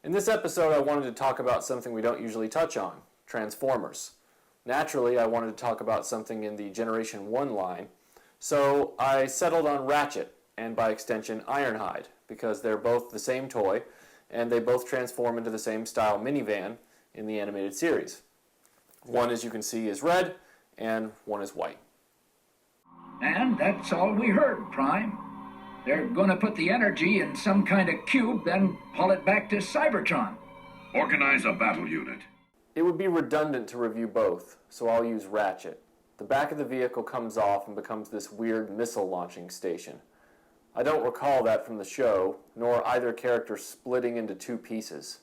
In this episode, I wanted to talk about something we don't usually touch on, Transformers. Naturally, I wanted to talk about something in the Generation 1 line, so I settled on Ratchet, and by extension Ironhide, because they're both the same toy, and they both transform into the same style minivan in the animated series. One, as you can see, is red, and one is white. And that's all we heard, Prime. They're gonna put the energy in some kind of cube, then haul it back to Cybertron. Organize a battle unit. It would be redundant to review both, so I'll use Ratchet. The back of the vehicle comes off and becomes this weird missile launching station. I don't recall that from the show, nor either character splitting into two pieces.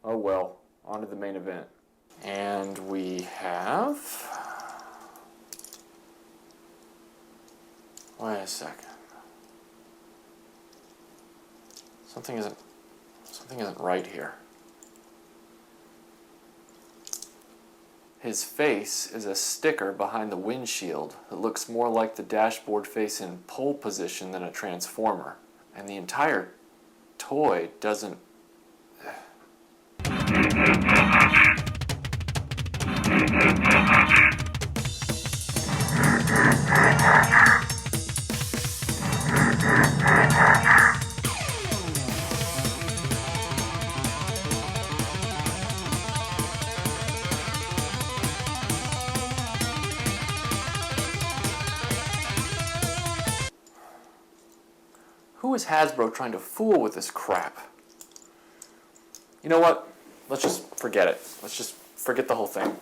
Oh well, on to the main event. And we have... Wait a second. Something isn't right here. His face is a sticker behind the windshield that looks more like the dashboard face in pole position than a transformer. And the entire toy doesn't... Who is Hasbro trying to fool with this crap? You know what? Let's just forget it. Let's just forget the whole thing.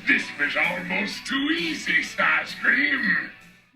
This was almost too easy, Starscream.